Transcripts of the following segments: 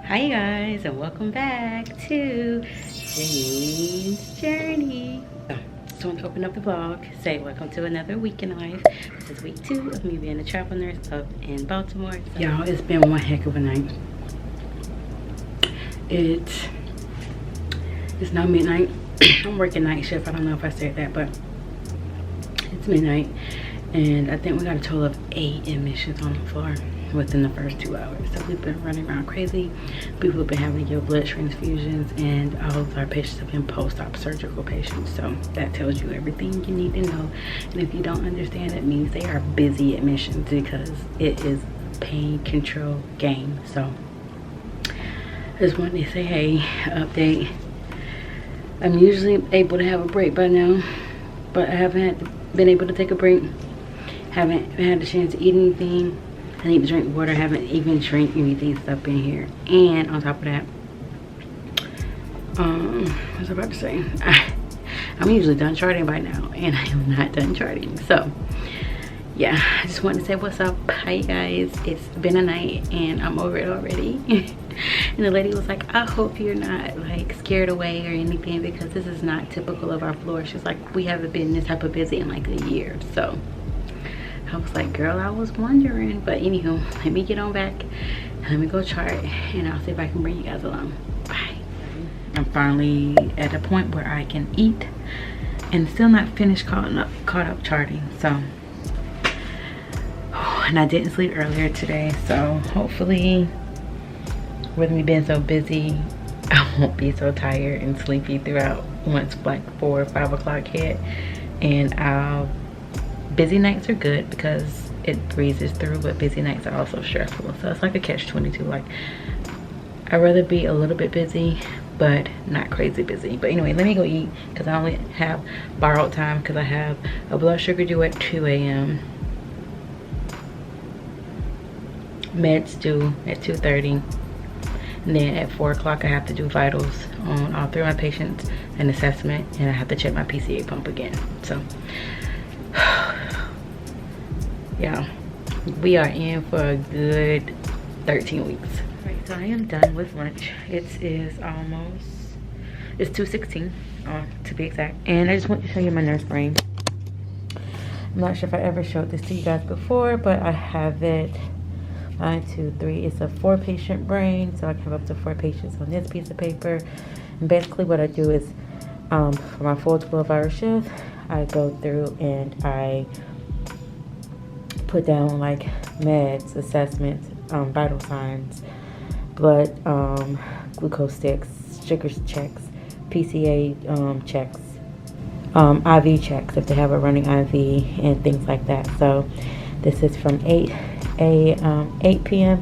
Hi guys, and welcome back to Janine's Journey. Just want to open up the vlog, say welcome to another week in life. This is week 2 of me being a travel nurse up in Baltimore. Y'all, it's been one heck of a night. It's now midnight. I'm working night shift. I don't know if I said that, but it's midnight. And I think we got a total of 8 admissions on the floor within the first 2 hours. So we've been running around crazy. People have been having to give blood transfusions, and all of our patients have been post-op surgical patients. So that tells you everything you need to know. And if you don't understand, it means they are busy admissions because it is a pain control game. So I just wanted to say, hey, update. I'm usually able to have a break by now, but I haven't been able to take a break. Haven't had a chance to eat anything. I need to drink water. Haven't even drank anything up in here. And on top of that, what was I about to say? I'm usually done charting by now, and I am not done charting. So yeah, I just wanted to say what's up. Hi guys, it's been a night and I'm over it already. And the lady was like, I hope you're not like scared away or anything, because this is not typical of our floor. She's like, we haven't been this type of busy in like a year. So I was like, girl, I was wondering. But anywho, let me get on back. Let me go chart, and I'll see if I can bring you guys along. Bye. I'm finally at a point where I can eat and still not finished caught up charting. So, and I didn't sleep earlier today. So hopefully, with me being so busy, I won't be so tired and sleepy throughout once like 4 or 5 o'clock hit. And busy nights are good because it breezes through, but busy nights are also stressful. So it's like a catch-22. Like, I'd rather be a little bit busy but not crazy busy. But anyway, let me go eat because I only have borrowed time because I have a blood sugar due at 2 a.m. meds due at 2:30, and then at 4 o'clock I have to do vitals on all 3 of my patients, an assessment, and I have to check my PCA pump again. So yeah, we are in for a good 13 weeks. All right, so I am done with lunch. It's 2:16 to be exact, and I just want to show you my nurse brain. I'm not sure if I ever showed this to you guys before, but I have it 1, 2, 3. It's a 4-patient brain, so I can have up to 4 patients on this piece of paper. And basically what I do is, for my full 12-hour shift, I go through and I put down like meds, assessments, vital signs, blood, glucose sticks, sugar checks, PCA checks, IV checks if they have a running IV, and things like that. So this is from 8 p.m.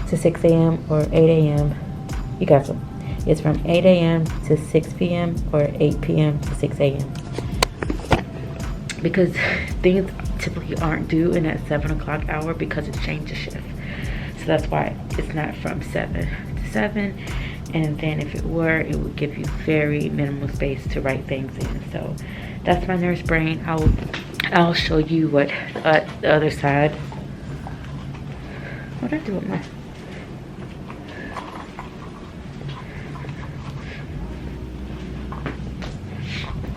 to 6 a.m. or 8 a.m. You got some. It's from 8 a.m. to 6 p.m. or 8 p.m. to 6 a.m. because things typically aren't due in that 7 o'clock hour because it's changed the shift. So that's why it's not from 7 to 7. And then if it were, it would give you very minimal space to write things in. So that's my nurse brain. I'll show you what the other side. What did I do with my?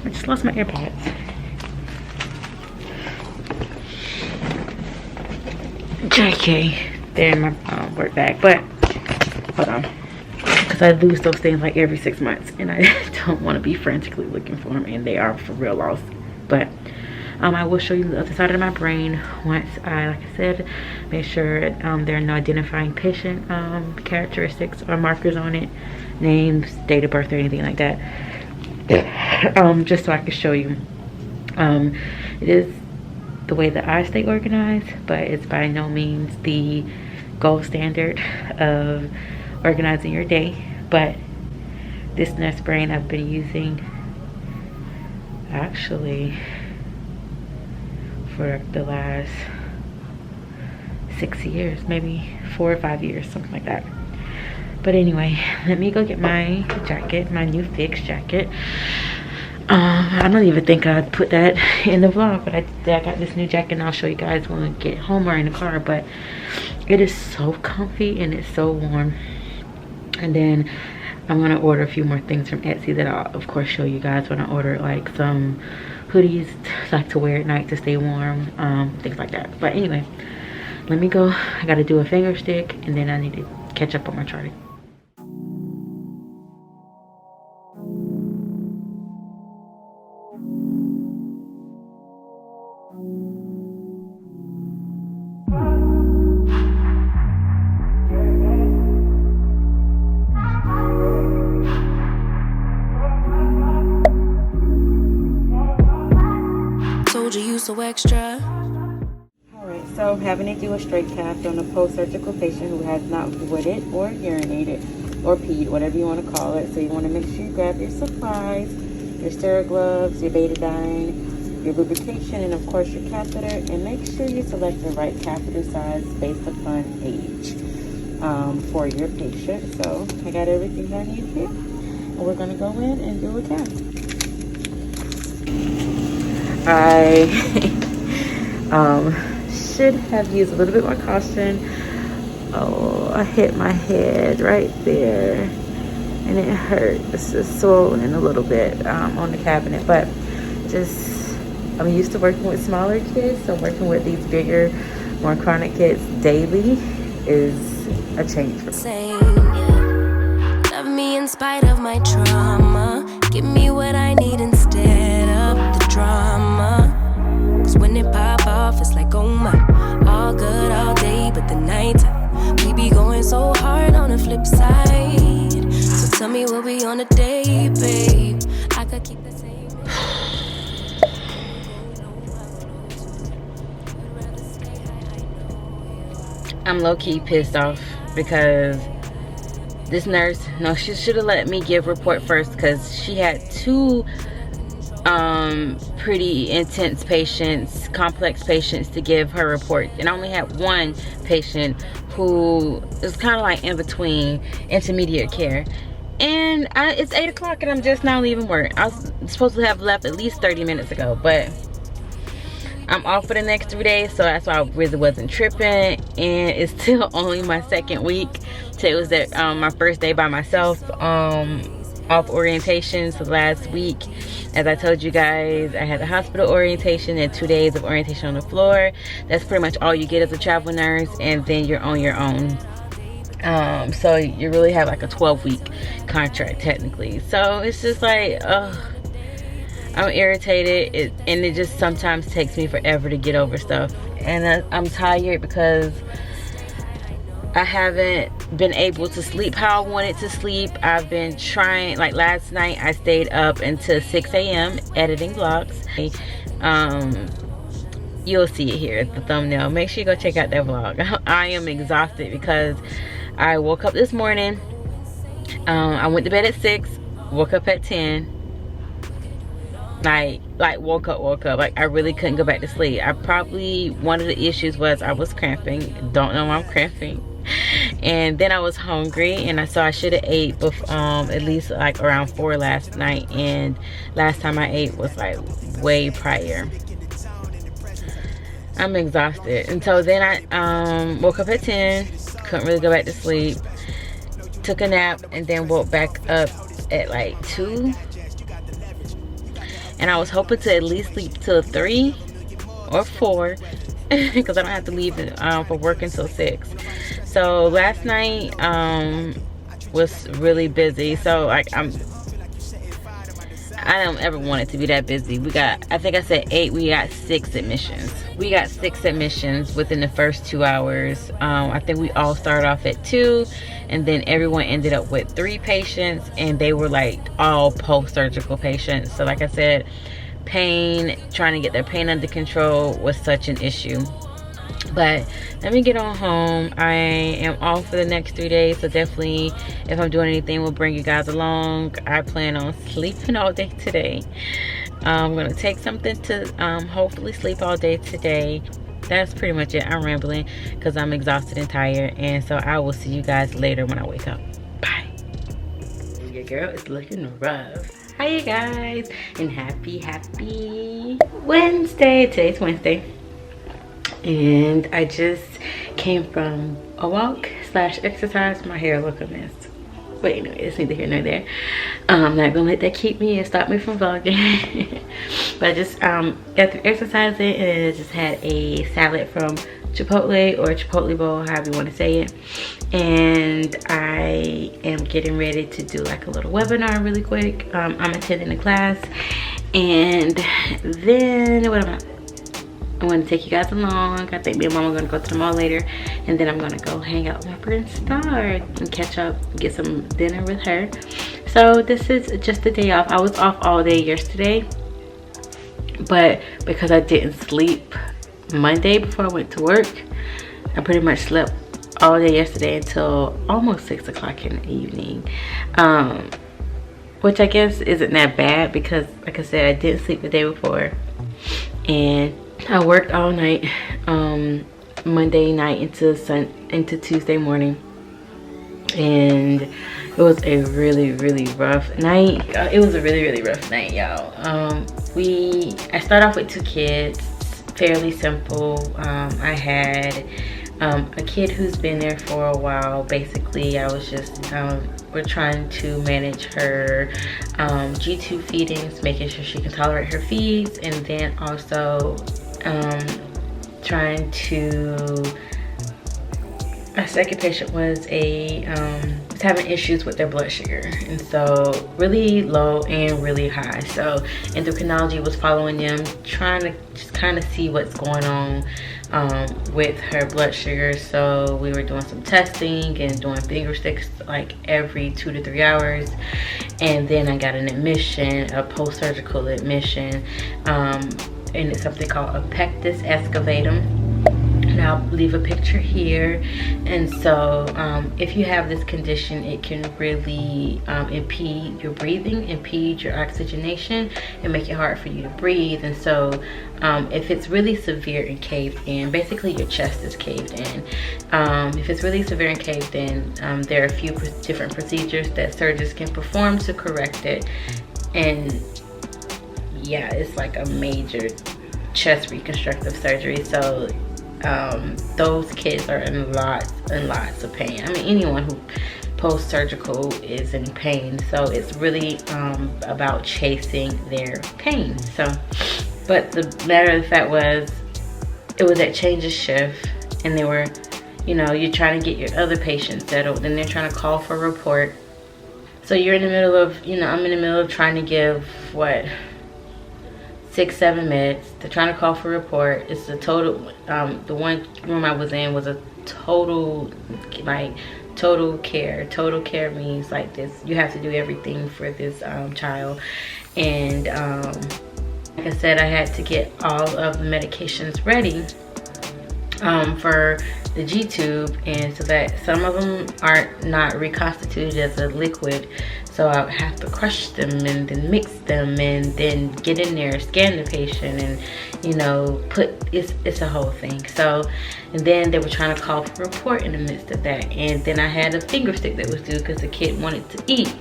I just lost my AirPods. JK, they're in my work bag, but hold on, because I lose those things like every 6 months, and I don't want to be frantically looking for them, and they are for real lost. But I will show you the other side of my brain once I, like I said, make sure there are no identifying patient characteristics or markers on it, names, date of birth, or anything like that. Just so I can show you. It is the way that I stay organized, but it's by no means the gold standard of organizing your day. But this nurse brain I've been using actually for the last 6 years, maybe 4 or 5 years, something like that. But anyway, let me go get my jacket, my new Fix jacket. I don't even think I'd put that in the vlog, but I got this new jacket, and I'll show you guys when we get home or in the car. But it is so comfy and it's so warm. And then I'm gonna order a few more things from Etsy that I'll of course show you guys when I order, like some hoodies like to wear at night to stay warm, things like that. But anyway, let me go. I gotta do a finger stick and then I need to catch up on my charting. So extra. Alright, so I'm having to do a straight cast on a post-surgical patient who has not voided or urinated or peed, whatever you want to call it. So you want to make sure you grab your supplies, your sterile gloves, your betadine, your lubrication, and of course your catheter, and make sure you select the right catheter size based upon age for your patient. So I got everything I need here, and we're going to go in and do a cast. I should have used a little bit more caution. Oh, I hit my head right there and it hurt. It's just swollen a little bit on the cabinet, but just I'm used to working with smaller kids, so working with these bigger, more chronic kids daily is a change for me. Love me in spite of my trauma. Give me what I need instead of the drama. Cause when it pop off, it's like, oh my, all good all day, but the night we be going so hard on the flip side. So tell me we'll be on a day, babe. I could keep the same. I'm low-key pissed off because this nurse, no, she should have let me give report first, because she had two pretty intense patients, complex patients to give her report, and I only had one patient who is kind of like in between intermediate care. And it's 8 o'clock and I'm just now leaving work. I was supposed to have left at least 30 minutes ago, but I'm off for the next 3 days, so that's why I really wasn't tripping. And it's still only my second week. Today was my first day by myself off orientation. So last week, as I told you guys, I had the hospital orientation and 2 days of orientation on the floor. That's pretty much all you get as a travel nurse, and then you're on your own. So you really have like a 12-week contract technically. So it's just like, I'm irritated, and it just sometimes takes me forever to get over stuff. And I'm tired because I haven't been able to sleep how I wanted to sleep. I've been trying, like last night I stayed up until 6 a.m. editing vlogs. You'll see it here at the thumbnail. Make sure you go check out that vlog. I am exhausted because I woke up this morning. I went to bed at 6, woke up at 10. Like woke up, like I really couldn't go back to sleep. One of the issues was I was cramping. Don't know why I'm cramping. And then I was hungry, and I should have ate at least like around 4 last night, and last time I ate was like way prior. I'm exhausted. And so then I woke up at 10, couldn't really go back to sleep, took a nap, and then woke back up at like 2. And I was hoping to at least sleep till 3 or 4 because I don't have to leave for work until 6. So last night was really busy. So like I don't ever want it to be that busy. I think I said 8, we got 6 admissions. We got 6 admissions within the first 2 hours. I think we all started off at 2, and then everyone ended up with 3 patients, and they were like all post-surgical patients. So like I said, trying to get their pain under control was such an issue. But let me get on home. I am off for the next 3 days, so definitely if I'm doing anything, we'll bring you guys along. I plan on sleeping all day today. I'm gonna take something to hopefully sleep all day today. That's pretty much it. I'm rambling because I'm exhausted and tired, and so I will see you guys later when I wake up. Bye. Your girl is looking rough. Hi you guys, and happy Wednesday. Today's Wednesday, and I just came from a walk / exercise. My hair look a mess. But anyway, it's neither here nor there. I'm not gonna let that keep me and stop me from vlogging. But I just got through exercising and I just had a salad from Chipotle or Chipotle bowl, however you want to say it. And I am getting ready to do like a little webinar really quick. I'm attending a class, and then what am I want to take you guys along. I think me and mom are going to go to the mall later, and then I'm going to go hang out with my friend Star and catch up, get some dinner with her. So this is just a day off. I was off all day yesterday, but because I didn't sleep Monday before I went to work, I pretty much slept all day yesterday until almost 6 o'clock in the evening, which I guess isn't that bad because, like I said, I didn't sleep the day before, and I worked all night Monday night into Tuesday morning, and it was a really rough night. It was a really rough night, y'all. I started off with 2 kids, fairly simple. I had a kid who's been there for a while. Basically, I was just we're trying to manage her G2 feedings, making sure she can tolerate her feeds, and then also trying to, our second patient was having issues with their blood sugar, and so really low and really high. So endocrinology was following them, trying to just kind of see what's going on with her blood sugar. So we were doing some testing and doing finger sticks like every 2 to 3 hours, and then I got an admission, a post-surgical admission, and it's something called a pectus excavatum, and I'll leave a picture here. And so if you have this condition, it can really impede your breathing, impede your oxygenation, and make it hard for you to breathe. And so if it's really severe and caved in, basically your chest is caved in. If it's really severe and caved in, there are a few different procedures that surgeons can perform to correct it. And yeah, it's like a major chest reconstructive surgery. So those kids are in lots of pain. I mean, anyone who post-surgical is in pain, so it's really about chasing their pain. So, but the matter of the fact was, it was that change of shift, and they were, you know, you're trying to get your other patients settled, and they're trying to call for a report. So you're in the middle of, you know, I'm in the middle of trying to give, what, 6-7 meds. They're trying to call for a report. It's a total, the one room I was in was a total, like, total care. Total care means like this, you have to do everything for this child. And like I said, I had to get all of the medications ready for the G-tube, and so that some of them are not reconstituted as a liquid, so I would have to crush them and then mix them and then get in there, scan the patient, and, you know, it's a whole thing. So, and then they were trying to call for a report in the midst of that, and then I had a finger stick that was due because the kid wanted to eat.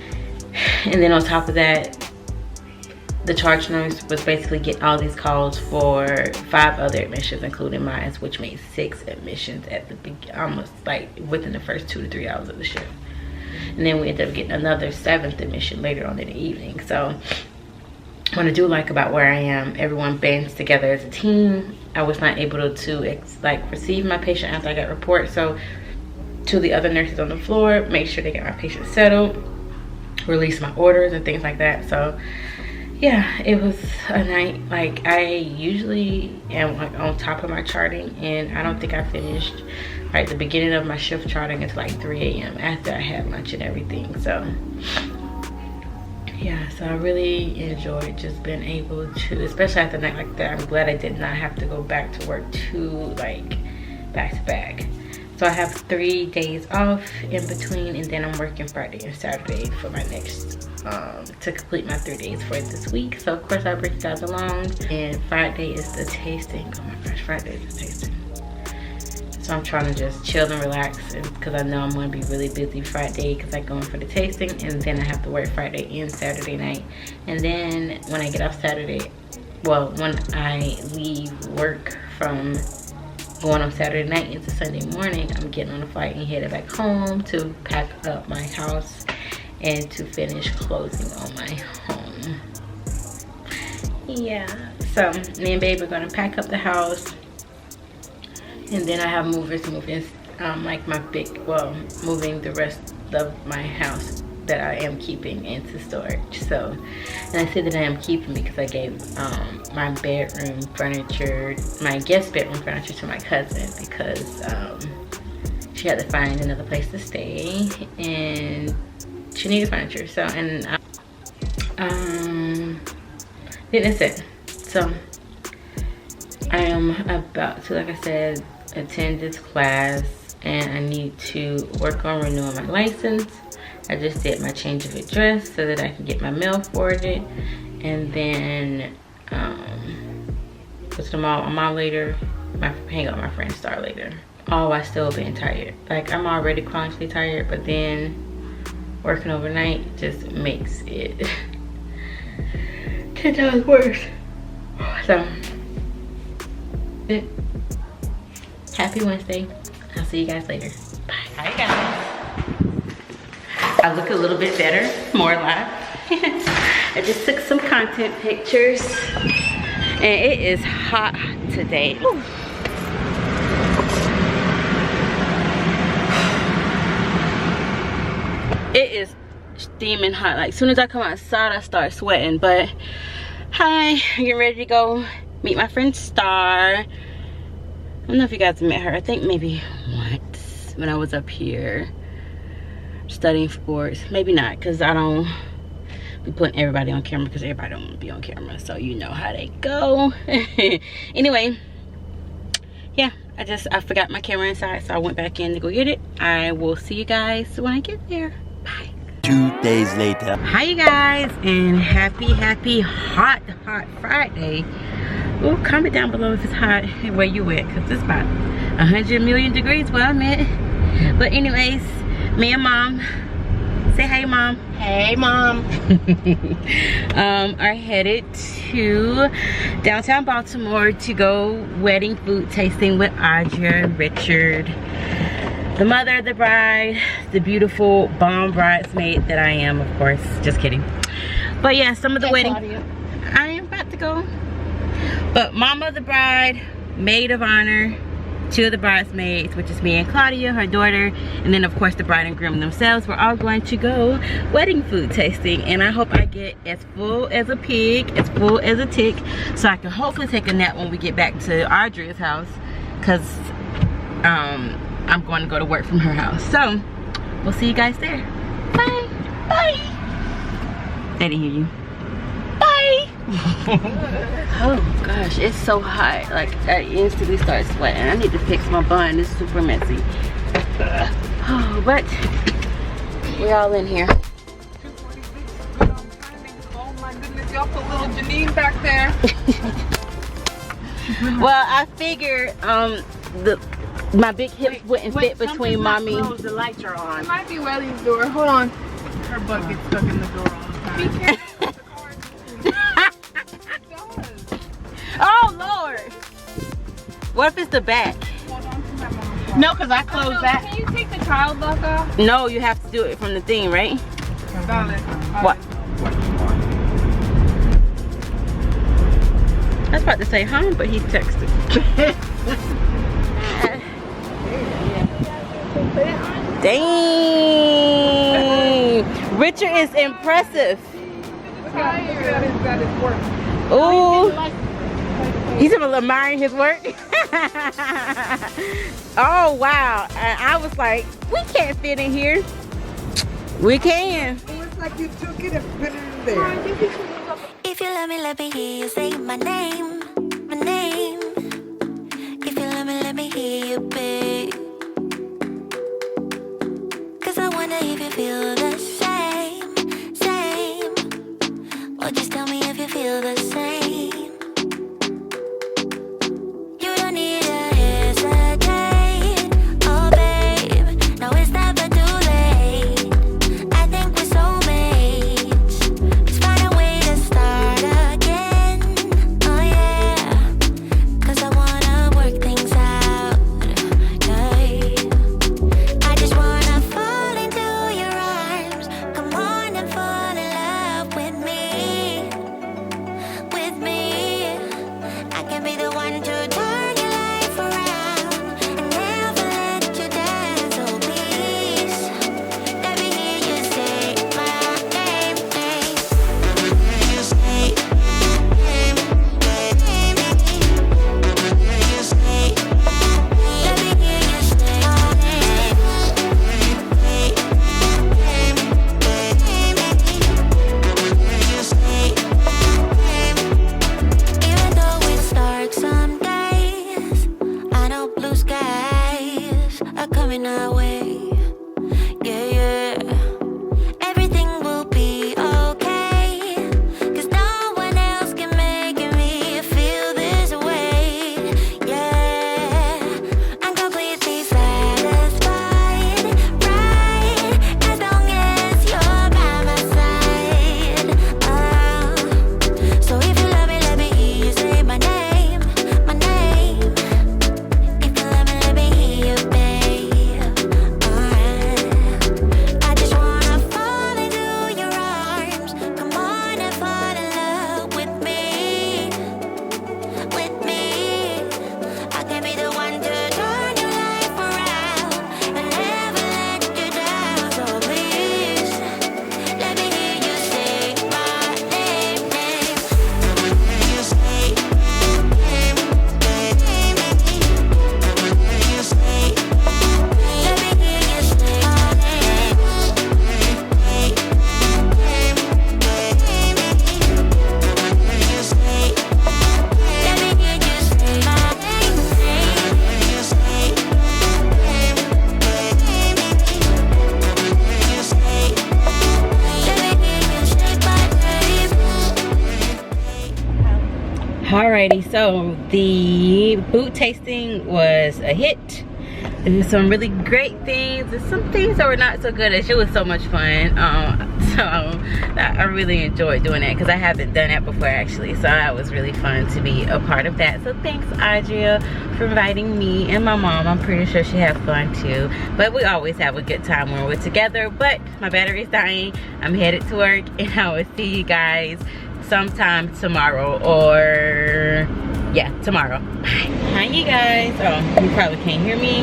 And then on top of that, the charge nurse was basically getting all these calls for 5 other admissions, including mine, which made 6 admissions at the beginning, almost like within the first 2 to 3 hours of the shift. And then we ended up getting another 7th admission later on in the evening. So what I do like about where I am, everyone bands together as a team. I was not able to receive my patient after I got report. So to the other nurses on the floor, make sure they get my patient settled, release my orders and things like that. So yeah, it was a night. Like, I usually am like on top of my charting, and I don't think I finished like the beginning of my shift charting until like 3 a.m. after I had lunch and everything. So yeah, so I really enjoyed just being able to, especially after a night like that. I'm glad I did not have to go back to work back to back. So I have 3 days off in between, and then I'm working Friday and Saturday for my next to complete my 3 days for this week. So of course I'll bring you guys along, and Friday is the tasting. Oh my gosh, Friday is the tasting. So I'm trying to just chill and relax, because I know I'm going to be really busy Friday because I'm going for the tasting, and then I have to work Friday and Saturday night. And then when I get off Saturday, well, when I leave work from going on Saturday night into Sunday morning, I'm getting on a flight and headed back home to pack up my house and to finish closing on my home. Yeah, so me and babe are gonna pack up the house, and then I have movers moving like my moving the rest of my house that I am keeping into storage. So, and I said that I am keeping because I gave my bedroom furniture, my guest bedroom furniture, to my cousin because she had to find another place to stay and she needed furniture. So, and that's it. So I am about to, like I said, attend this class, and I need to work on renewing my license. I just did my change of address so that I can get my mail forwarded, and then go to the mall. I'm out later. Hang out with my friend Star later. All while still being tired. Like, I'm already chronically tired, but then working overnight just makes it 10 times worse. So, happy Wednesday. I'll see you guys later. Bye. Hi guys. I look a little bit better, more alive. I just took some content pictures, and it is hot today. Whew. It is steaming hot. Like, as soon as I come outside, I start sweating. But hi, I'm getting ready to go meet my friend Star. I don't know if you guys met her. I think maybe once when I was up here studying sports. Maybe not, because I don't be putting everybody on camera, because everybody don't want to be on camera, so you know how they go. Anyway, yeah, I forgot my camera inside, so I went back in to go get it. I will see you guys when I get there. Bye. 2 days later. Hi you guys, and happy hot Friday. Oh, comment down below if it's hot where you at, because it's about 100 million degrees where I'm at. But anyways, me and mom, say hey mom. Hey mom. Are headed to downtown Baltimore to go wedding food tasting with Audra, Richard, the mother of the bride, the beautiful bomb bridesmaid that I am, of course. Just kidding. But yeah, some of the wedding. Claudia. I am about to go. But mama of the bride, maid of honor, 2 of the bridesmaids, which is me and Claudia, her daughter, and then of course the bride and groom themselves. We're all going to go wedding food tasting, and I hope I get as full as a pig, as full as a tick, so I can hopefully take a nap when we get back to Audrey's house, because I'm going to go to work from her house. So we'll see you guys there. Bye. Bye. They didn't hear you. Bye. Oh gosh, it's so hot. Like, I instantly start sweating. I need to fix my bun. It's super messy. Oh, but we're all in here. Oh my goodness, y'all put little Janine back there. Well, I figured my big hips wouldn't fit between mommy. The lights are on. It might be Welly's door. Hold on. Her butt gets stuck in the door all the time. Be careful. Oh Lord! What if it's the back? No, because I closed that. Can you take the child lock off? No, you have to do it from the thing, right? What? I was about to say huh, but he's texting. Dang! Richard is impressive. Ooh. He's admiring his work. Oh wow. And I was like, we can't fit in here. We can. It was like you took it and put it in there. If you let me hear you say my name, my name. If you let me hear you, babe. 'Cause I wonder if you feel the same. Or just tell me if you feel the same. You don't need to hesitate, oh babe. Now it's never too late. I think we're soulmates. Let's find a way to start again. Oh yeah. Alrighty, so the food tasting was a hit. There were some really great things and some things that were not so good. It was so much fun. So I really enjoyed doing that because I haven't done that before actually. So that was really fun to be a part of that. So thanks, Adria, for inviting me and my mom. I'm pretty sure she had fun too. But we always have a good time when we're together. But my battery's dying. I'm headed to work, and I will see you guys sometime tomorrow, or yeah, tomorrow. Bye. Hi you guys. Oh, you probably can't hear me.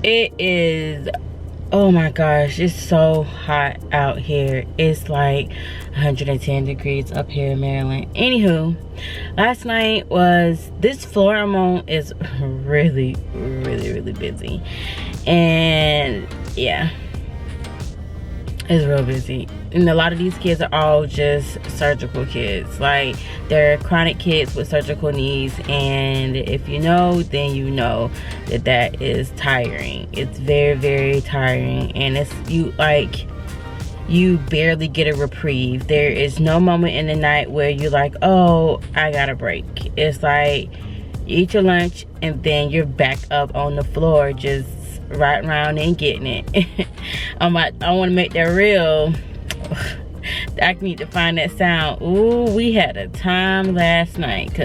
It is, oh my gosh, it's so hot out here. It's like 110 degrees up here in Maryland. Anywho, last night was, this floor I'm on is really busy, and yeah, it's real busy. And a lot of these kids are all just surgical kids. Like, they're chronic kids with surgical needs, and if you know, then you know that that is tiring. It's very tiring, and it's, you barely get a reprieve. There is no moment in the night where you're like, oh, I got a break. It's like you eat your lunch and then you're back up on the floor just riding around and getting it. I want to make that real. I need to find that sound. Ooh, we had a time last night.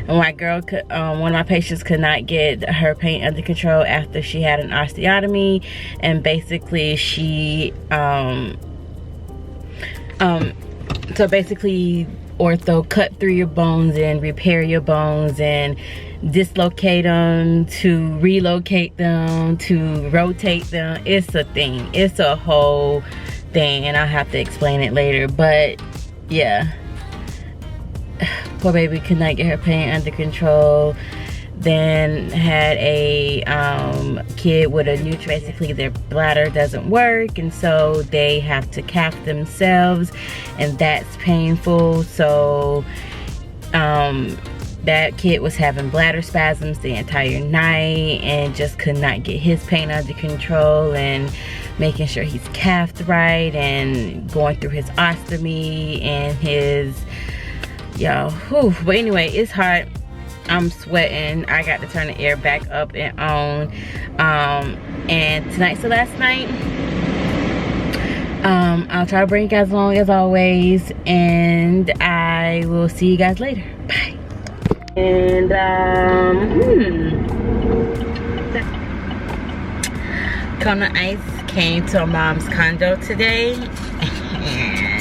And my girl could, one of my patients could not get her pain under control after she had an osteotomy, and basically she so basically ortho cut through your bones and repair your bones and dislocate them, to relocate them, to rotate them. It's a thing. It's a whole thing, and I'll have to explain it later. But yeah, poor baby could not get her pain under control. Then had a kid with a new, basically their bladder doesn't work, and so they have to calf themselves, and that's painful. So that kid was having bladder spasms the entire night and just could not get his pain under control, and making sure he's calfed right, and going through his ostomy and his, but anyway, it's hot. I'm sweating. I got to turn the air back up and on. And tonight's the last night. I'll try to bring you guys along as always, and I will see you guys later. Bye. And Kona Ice came to mom's condo today, and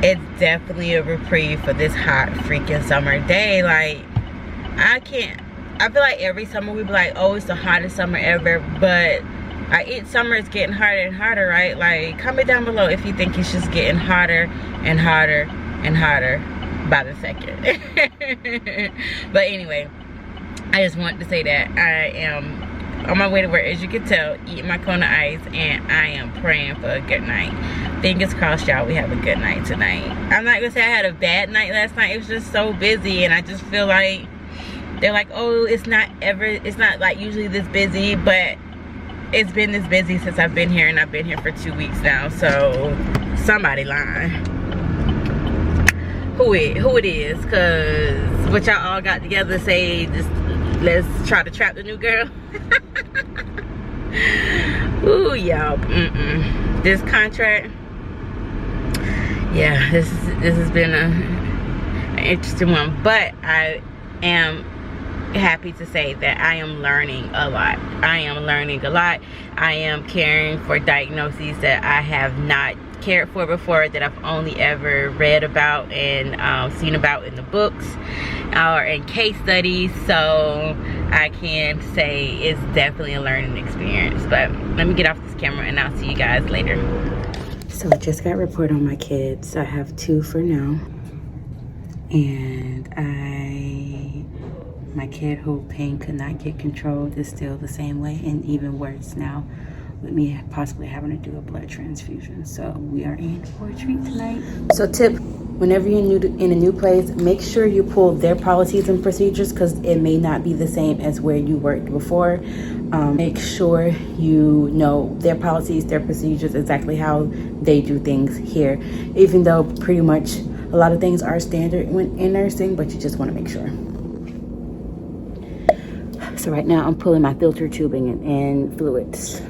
it's definitely a reprieve for this hot freaking summer day. Like, I feel like every summer we be like, oh, it's the hottest summer ever, but each summer is getting hotter and hotter, right? Like, comment down below if you think it's just getting hotter and hotter and hotter by the second. But anyway, I just wanted to say that I am on my way to work, as you can tell, eating my Kona Ice, and I am praying for a good night. Fingers crossed, y'all, we have a good night tonight. I'm not gonna say I had a bad night last night. It was just so busy, and I just feel like they're like, oh, it's not like usually this busy, but it's been this busy since I've been here, and I've been here for 2 weeks now. So somebody lying. Who it is? Cause what y'all all got together to say, just let's try to trap the new girl. Ooh, y'all. This contract, yeah, this has been an interesting one, but I am happy to say that I am learning a lot. I am caring for diagnoses that I have not cared for before, that I've only ever read about and seen about in the books or in case studies. So I can say it's definitely a learning experience. But let me get off this camera and I'll see you guys later. So I just got a report on my kids. I have 2 for now, and my kid who pain could not get controlled is still the same way, and even worse now with me possibly having to do a blood transfusion. So we are in for a treat tonight. So tip whenever you're in a new place, make sure you pull their policies and procedures, because it may not be the same as where you worked before. Make sure you know their policies, their procedures, exactly how they do things here, even though pretty much a lot of things are standard when in nursing, but you just want to make sure. So right now I'm pulling my filter tubing and fluids.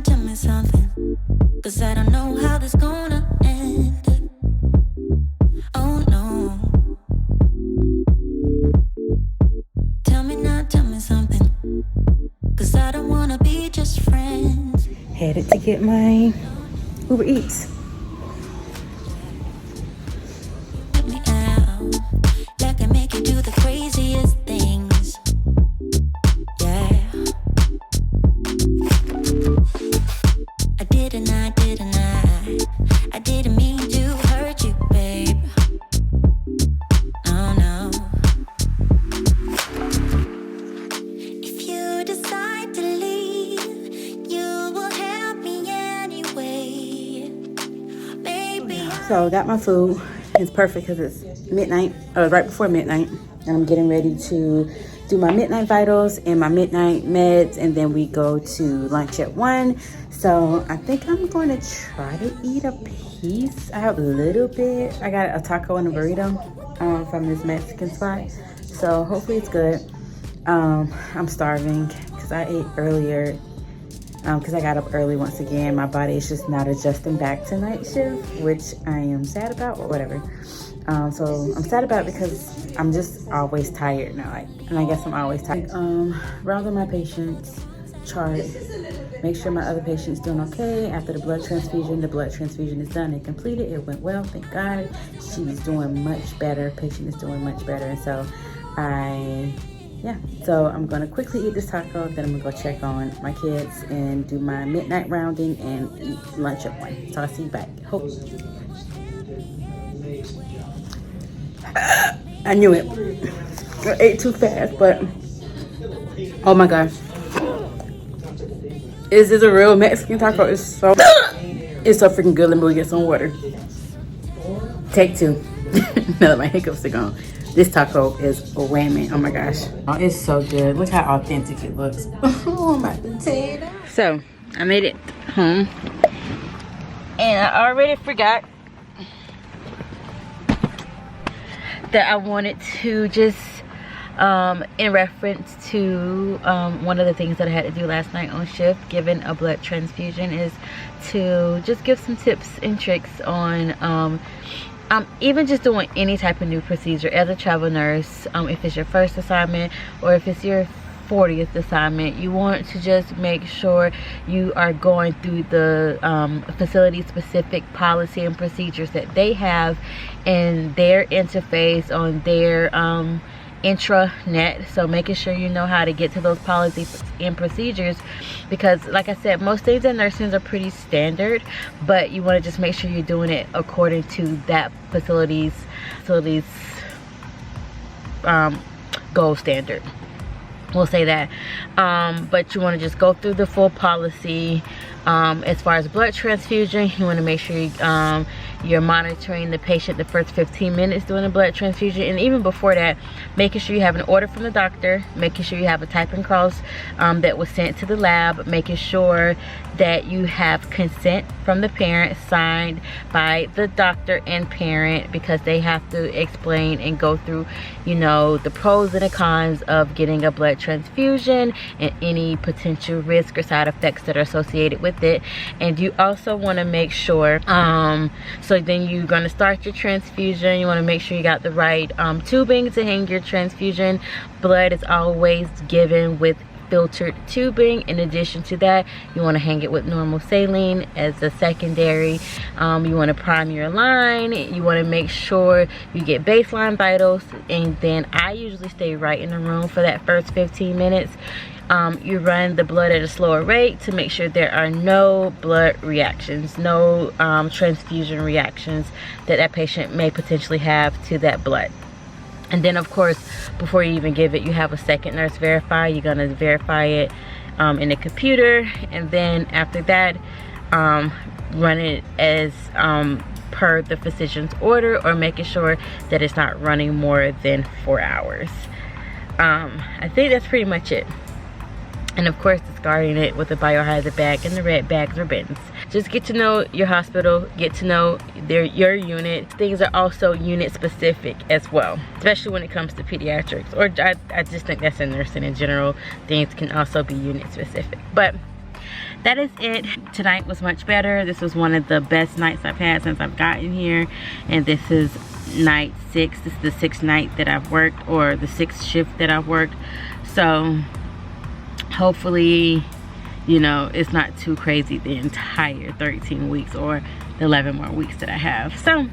Tell me something, 'cause I don't know how this gonna end. Oh no. Tell me something, 'cause I don't wanna be just friends. Headed to get my Uber Eats. Let me out, like I make you do the craziest things. Yeah. I didn't mean to hurt you, babe. Oh no. If you decide to leave, you will help me anyway. Maybe. So got my food. It's perfect because it's midnight, right before midnight, and I'm getting ready to do my midnight vitals and my midnight meds, and then we go to lunch at 1. So I think I'm going to try to eat a piece. I have a little bit. I got a taco and a burrito from this Mexican spot, so hopefully it's good. I'm starving because I ate earlier, because I got up early once again. My body is just not adjusting back to night shift, which I am sad about, or whatever. So I'm sad about it because I'm just always tired now, and I guess I'm always tired. Round on my patients chart, make sure my other patient's doing okay. After the blood transfusion is done and completed. It went well, thank God. She's doing much better. Patient is doing much better, and so so I'm gonna quickly eat this taco, then I'm gonna go check on my kids and do my midnight rounding and eat lunch at 1. So I'll see you back. Hope. I knew it. I ate too fast, but oh my gosh. This is a real Mexican taco. It's so freaking good. Let me go get some water. Take 2. Now that my hiccups are gone. This taco is whamming. Oh my gosh. Oh, it's so good. Look how authentic it looks. Oh my potato. So I made it home, and I already forgot that I wanted to just in reference to one of the things that I had to do last night on shift, given a blood transfusion, is to just give some tips and tricks on even just doing any type of new procedure as a travel nurse. If it's your first assignment or if it's your 40th assignment, you want to just make sure you are going through the facility specific policy and procedures that they have in their interface on their intranet. So making sure you know how to get to those policies and procedures, because like I said, most things in nursing are pretty standard, but you want to just make sure you're doing it according to that facility's gold standard, we'll say that. But you want to just go through the full policy. As far as blood transfusion, you want to make sure you're monitoring the patient the first 15 minutes during the blood transfusion, and even before that, making sure you have an order from the doctor, making sure you have a type and cross that was sent to the lab, making sure that you have consent from the parent signed by the doctor and parent, because they have to explain and go through, you know, the pros and the cons of getting a blood transfusion and any potential risk or side effects that are associated with it. And you also want to make sure so then you're going to start your transfusion. You want to make sure you got the right tubing to hang your transfusion. Blood is always given with filtered tubing. In addition to that, you want to hang it with normal saline as a secondary. You want to prime your line. You want to make sure you get baseline vitals, and then I usually stay right in the room for that first 15 minutes. You run the blood at a slower rate to make sure there are no blood reactions, no transfusion reactions that patient may potentially have to that blood. And then of course, before you even give it, you have a second nurse verify. You're gonna verify it in the computer, and then after that, run it as per the physician's order, or making sure that it's not running more than 4 hours. I think that's pretty much it. And of course, discarding it with a biohazard bag and the red bags or bins. Just get to know your hospital, get to know your unit. Things are also unit specific as well, especially when it comes to pediatrics, or I just think that's in nursing in general. Things can also be unit specific. But that is it. Tonight was much better. This was one of the best nights I've had since I've gotten here, and this is night 6. This is the 6th night that I've worked, or the 6th shift that I've worked. So hopefully, you know, it's not too crazy the entire 13 weeks or the 11 more weeks that I have. So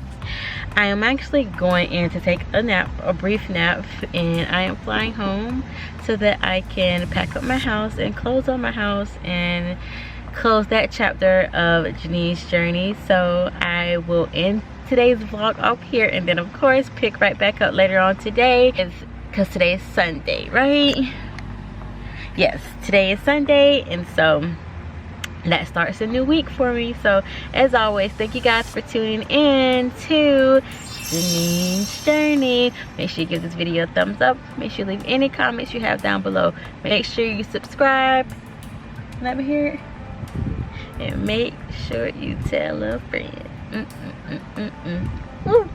I am actually going in to take a nap, a brief nap, and I am flying home so that I can pack up my house and close on my house and close that chapter of Janine's journey. So I will end today's vlog off here, and then of course pick right back up later on today, because today is Sunday, right? Yes, today is Sunday, and so that starts a new week for me. So as always, thank you guys for tuning in to Janine's journey. Make sure you give this video a thumbs up. Make sure you leave any comments you have down below. Make sure you subscribe. Let me hear it. And make sure you tell a friend. Woo.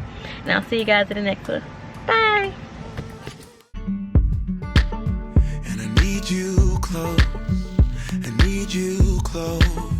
And I'll see you guys in the next one. Bye. You close, I need you close.